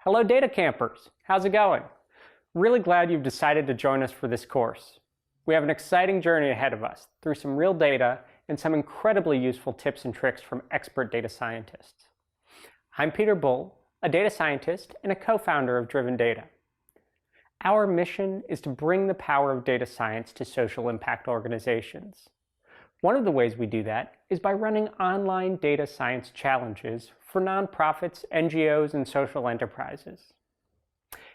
Hello DataCampers, how's it going? Really glad you've decided to join us for this course. We have an exciting journey ahead of us through some real data and some incredibly useful tips and tricks from expert data scientists. I'm Peter Bull, a data scientist and a co-founder of DrivenData. Our mission is to bring the power of data science to social impact organizations. One of the ways we do that is by running online data science challenges for nonprofits, NGOs, and social enterprises.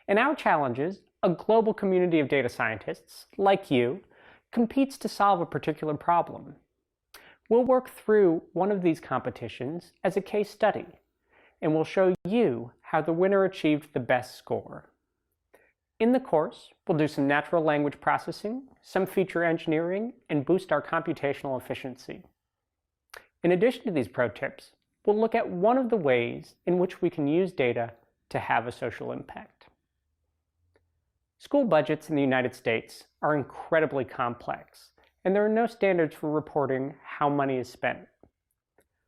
In our challenges, a global community of data scientists, like you, competes to solve a particular problem. We'll work through one of these competitions as a case study, and we'll show you how the winner achieved the best score. In the course, we'll do some natural language processing, some feature engineering, and boost our computational efficiency. In addition to these pro tips, we'll look at one of the ways in which we can use data to have a social impact. School budgets in the United States are incredibly complex, and there are no standards for reporting how money is spent.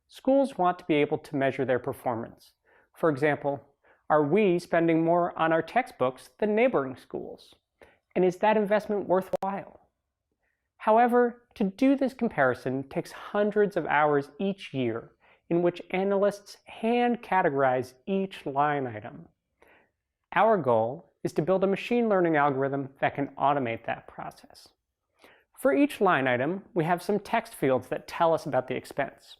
Schools want to be able to measure their performance. For example, are we spending more on our textbooks than neighboring schools? And is that investment worthwhile? However, to do this comparison takes hundreds of hours each year in which analysts hand categorize each line item. Our goal is to build a machine learning algorithm that can automate that process. For each line item, we have some text fields that tell us about the expense.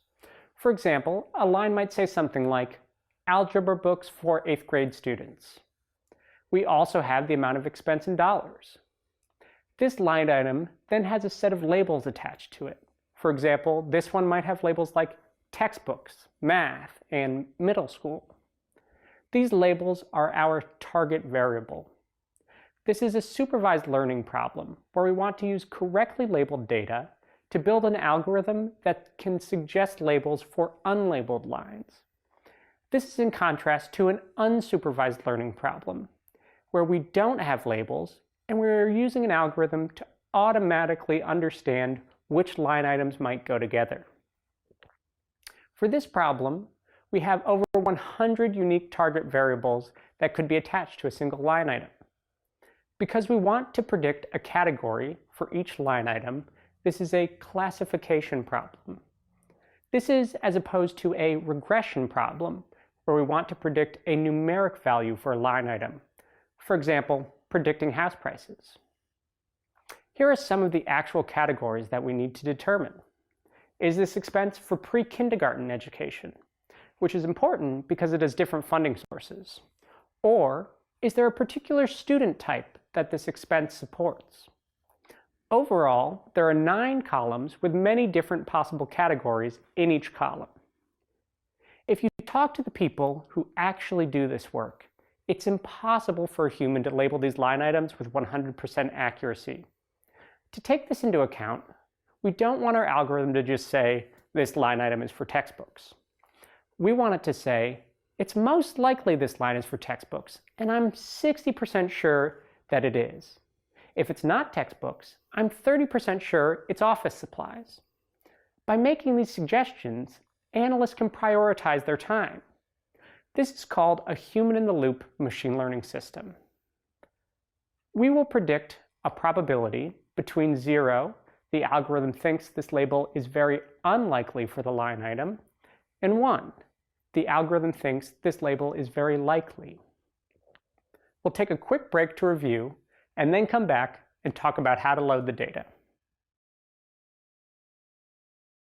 For example, a line might say something like, algebra books for 8th grade students. We also have the amount of expense in dollars. This line item then has a set of labels attached to it. For example, this one might have labels like textbooks, math, and middle school. These labels are our target variable. This is a supervised learning problem where we want to use correctly labeled data to build an algorithm that can suggest labels for unlabeled lines. This is in contrast to an unsupervised learning problem, where we don't have labels and we're using an algorithm to automatically understand which line items might go together. For this problem, we have over 100 unique target variables that could be attached to a single line item. Because we want to predict a category for each line item, this is a classification problem. This is as opposed to a regression problem, where we want to predict a numeric value for a line item. For example, predicting house prices. Here are some of the actual categories that we need to determine. Is this expense for pre-kindergarten education, which is important because it has different funding sources? Or is there a particular student type that this expense supports? Overall, there are 9 columns with many different possible categories in each column. If you talk to the people who actually do this work, it's impossible for a human to label these line items with 100% accuracy. To take this into account, we don't want our algorithm to just say, this line item is for textbooks. We want it to say, it's most likely this line is for textbooks, and I'm 60% sure that it is. If it's not textbooks, I'm 30% sure it's office supplies. By making these suggestions, analysts can prioritize their time. This is called a human-in-the-loop machine learning system. We will predict a probability between 0, the algorithm thinks this label is very unlikely for the line item, and 1, the algorithm thinks this label is very likely. We'll take a quick break to review, and then come back and talk about how to load the data.